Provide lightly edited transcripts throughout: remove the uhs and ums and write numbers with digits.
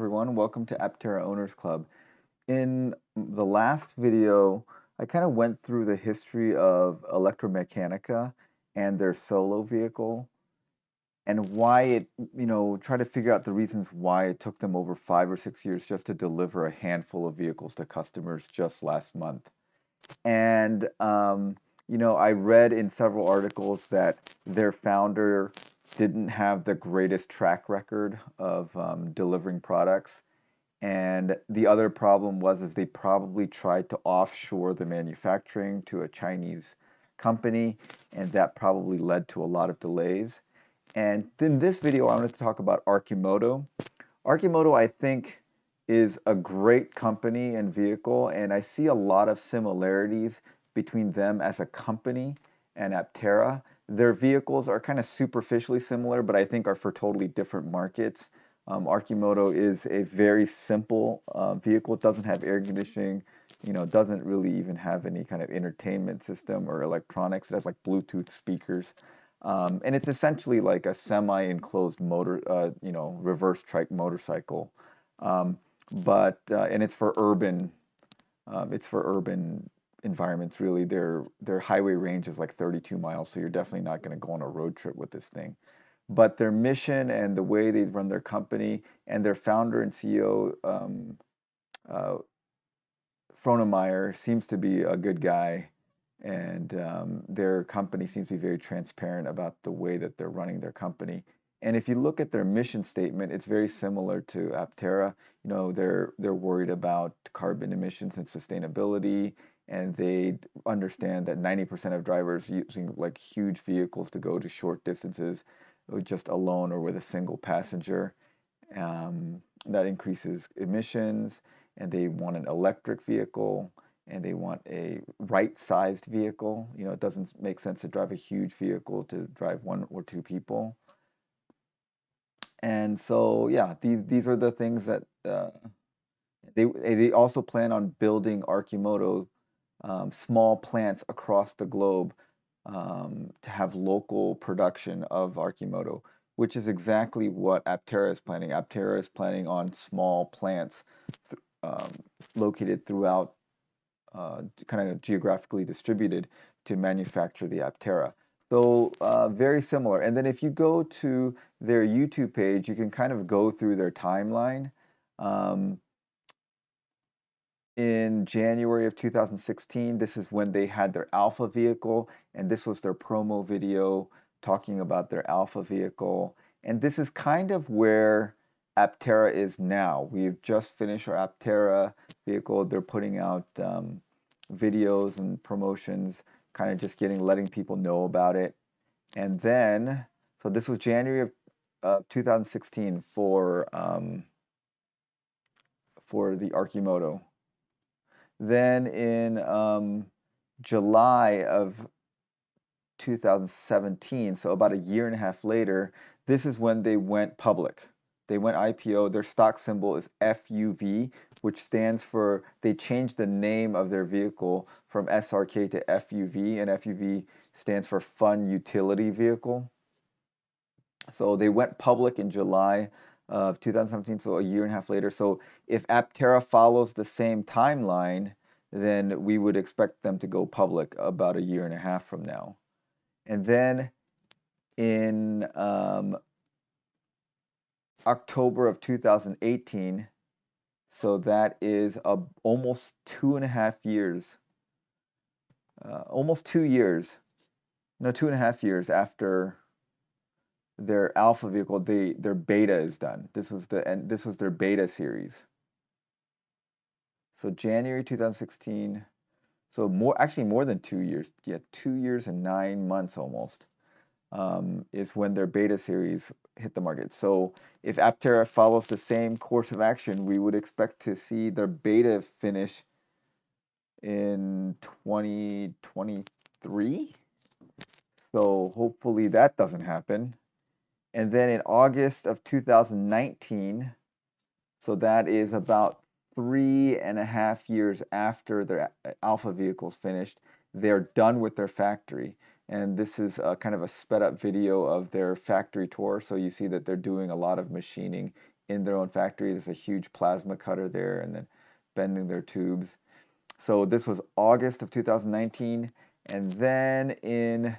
everyone, welcome to Aptera Owners Club. In the last video, I kind of went through the history of Electromechanica and their solo vehicle and why try to figure out the reasons why it took them over 5 or 6 years just to deliver a handful of vehicles to customers just last month. And, I read in several articles that their founder didn't have the greatest track record of delivering products. And the other problem was they probably tried to offshore the manufacturing to a Chinese company, and that probably led to a lot of delays. And in this video, I wanted to talk about Arcimoto. Arcimoto, I think, is a great company and vehicle, and I see a lot of similarities between them as a company and Aptera. Their vehicles are kind of superficially similar, but I think are for totally different markets. Arcimoto is a very simple vehicle. It doesn't have air conditioning, doesn't really even have any kind of entertainment system or electronics. It has like Bluetooth speakers. And it's essentially like a semi-enclosed motor, reverse trike motorcycle. Um, and it's for urban environments really. Their highway range is like 32 miles, so you're definitely not going to go on a road trip with this thing. But their mission and the way they run their company and their founder and CEO, uh, Fronemeyer, seems to be a good guy, and their company seems to be very transparent about the way that they're running their company. And if you look at their mission statement, it's very similar to Aptera. They're worried about carbon emissions and sustainability, and they understand that 90% of drivers using like huge vehicles to go to short distances, just alone or with a single passenger. That increases emissions, and they want an electric vehicle, and they want a right-sized vehicle. It doesn't make sense to drive a huge vehicle to drive one or two people. And so, yeah, these are the things that they also plan on building Archimoto small plants across the globe to have local production of Archimoto, which is exactly what Aptera is planning. Aptera is planning on small plants um, located throughout, kind of geographically distributed to manufacture the Aptera. So very similar. And then if you go to their YouTube page, you can kind of go through their timeline. Um, in January of 2016, this is when they had their Alpha vehicle, and this was their promo video talking about their Alpha vehicle. And this is kind of where Aptera is now. We've just finished our Aptera vehicle. They're putting out videos and promotions, kind of just letting people know about it. And then, so this was January of 2016 for the Archimoto. Then in July of 2017, so about a year and a half later, this is when they went public. They went IPO. Their stock symbol is FUV, which stands for, they changed the name of their vehicle from SRK to FUV, and FUV stands for Fun Utility Vehicle. So they went public in July of 2017, so a year and a half later. So if Aptera follows the same timeline, then we would expect them to go public about a year and a half from now. And then in October of 2018, so that is almost 2.5 years, almost 2 years, no, 2.5 years after their alpha vehicle, their beta is done. This was their beta series. So January 2016. So more than 2 years. Yeah, 2 years and 9 months almost is when their beta series hit the market. So if Aptera follows the same course of action, we would expect to see their beta finish in 2023. So hopefully that doesn't happen. And then in August of 2019, so that is about 3.5 years after their alpha vehicles finished, they're done with their factory. And this is kind of a sped up video of their factory tour. So you see that they're doing a lot of machining in their own factory. There's a huge plasma cutter there, and then bending their tubes. So this was August of 2019, and then in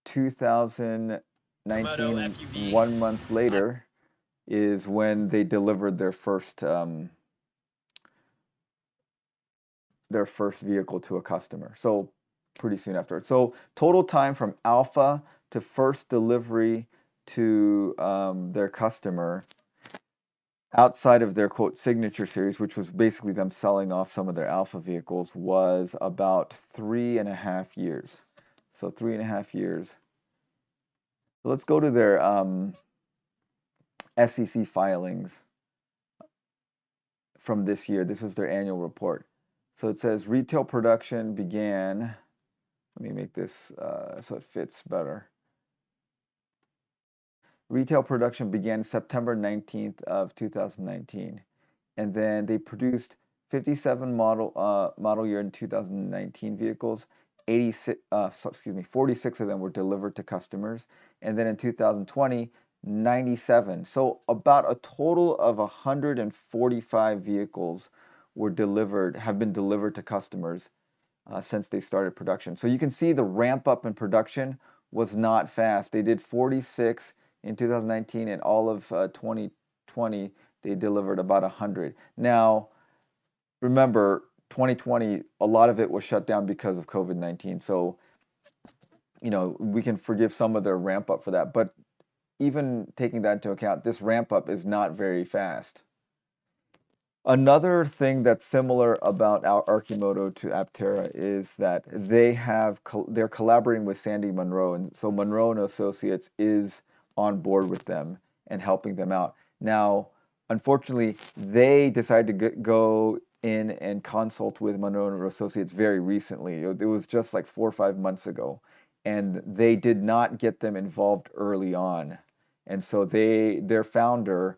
2019, 1 month later, is when they delivered their first vehicle to a customer. So pretty soon afterwards. So total time from alpha to first delivery to their customer, outside of their quote signature series, which was basically them selling off some of their alpha vehicles, was about 3.5 years. So 3.5 years. So let's go to their SEC filings from this year. This was their annual report. So it says retail production began. Let me make this so it fits better. Retail production began September 19th of 2019, and then they produced 57 model year in 2019 vehicles. 46 of them were delivered to customers, and then in 2020, 97. So about a total of 145 vehicles have been delivered to customers since they started production. So you can see the ramp up in production was not fast. They did 46 in 2019, and all of 2020 they delivered about 100. Now, remember, 2020, a lot of it was shut down because of COVID-19. So, we can forgive some of their ramp up for that. But even taking that into account, this ramp up is not very fast. Another thing that's similar about our Archimoto to Aptera is that they're collaborating with Sandy Monroe, and so Monroe and Associates is on board with them and helping them out. Now, unfortunately, they decided to go in and consult with Monroe and Associates very recently. It was just like 4 or 5 months ago, and they did not get them involved early on, and so their founder.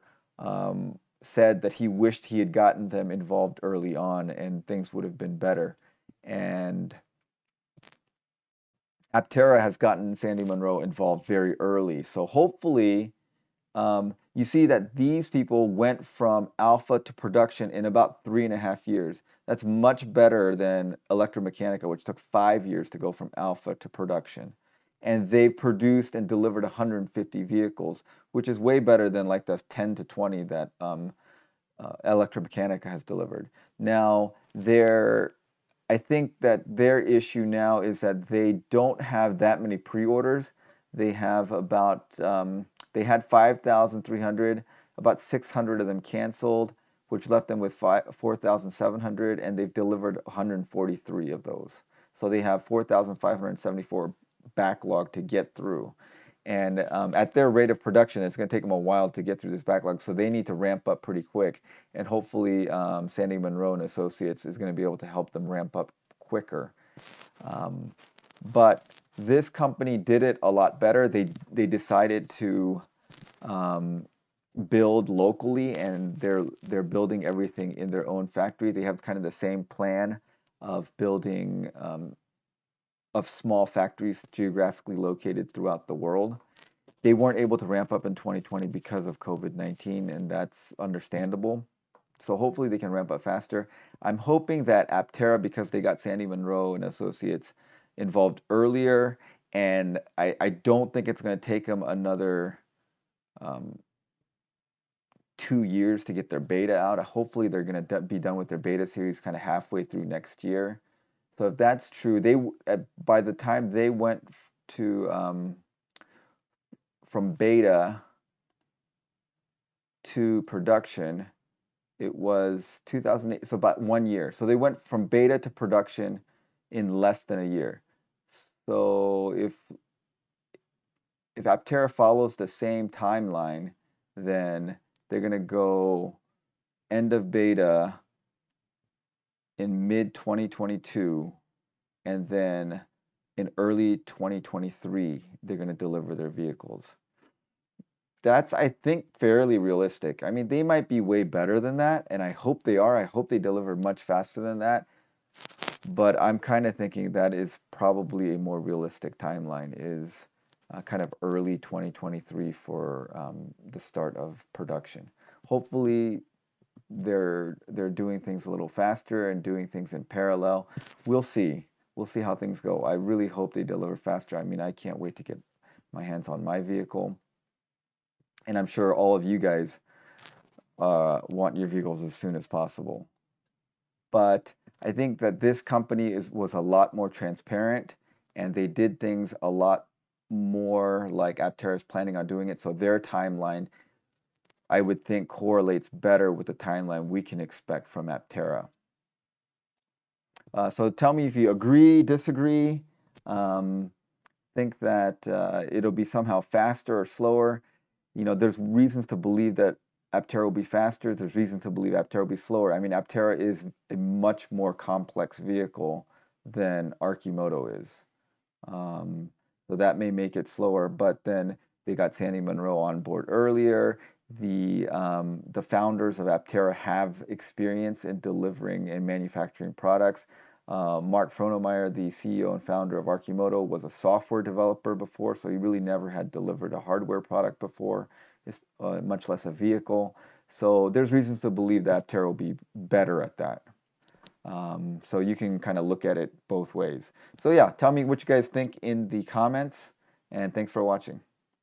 Said that he wished he had gotten them involved early on and things would have been better. And Aptera has gotten Sandy Monroe involved very early. So hopefully, you see that these people went from alpha to production in about 3.5 years. That's much better than Electromechanica, which took 5 years to go from alpha to production. And they've produced and delivered 150 vehicles, which is way better than like the 10 to 20 that Electromechanica has delivered. Now, I think that their issue now is that they don't have that many pre-orders. They have they had 5,300, about 600 of them canceled, which left them with 4,700, and they've delivered 143 of those. So they have 4,574 backlog to get through. And at their rate of production, it's going to take them a while to get through this backlog, so they need to ramp up pretty quick. And hopefully, Sandy Monroe and Associates is going to be able to help them ramp up quicker. But this company did it a lot better. They decided to build locally, and they're building everything in their own factory. They have kind of the same plan of building of small factories geographically located throughout the world. They weren't able to ramp up in 2020 because of COVID-19, and that's understandable. So hopefully they can ramp up faster. I'm hoping that Aptera, because they got Sandy Monroe and Associates involved earlier, and I don't think it's going to take them another 2 years to get their beta out. Hopefully they're going to be done with their beta series kind of halfway through next year. So if that's true, by the time they went to from beta to production, it was 2008, so about 1 year. So they went from beta to production in less than a year. So if Aptera follows the same timeline, then they're going to go end of beta in mid 2022, and then in early 2023 they're going to deliver their vehicles. That's, I think, fairly realistic. I mean, they might be way better than that, and I hope they are. I hope they deliver much faster than that. But I'm kind of thinking that is probably a more realistic timeline, is kind of early 2023 for the start of production. Hopefully they're doing things a little faster and doing things in parallel. We'll see. We'll see how things go. I really hope they deliver faster. I mean, I can't wait to get my hands on my vehicle. And I'm sure all of you guys want your vehicles as soon as possible. But I think that this company was a lot more transparent, and they did things a lot more like Aptera is planning on doing it. So their timeline, I would think, correlates better with the timeline we can expect from Aptera. So tell me if you agree, disagree, um, think that it'll be somehow faster or slower. You know, there's reasons to believe that Aptera will be faster. There's reasons to believe Aptera will be slower. I mean, Aptera is a much more complex vehicle than Archimoto is. Um, so that may make it slower, but then they got Sandy Monroe on board earlier. The founders of Aptera have experience in delivering and manufacturing products. Mark Frohnemeyer, the CEO and founder of Archimoto, was a software developer before, so he really never had delivered a hardware product before, much less a vehicle. So there's reasons to believe that Aptera will be better at that. So you can kind of look at it both ways. So yeah, tell me what you guys think in the comments, and thanks for watching.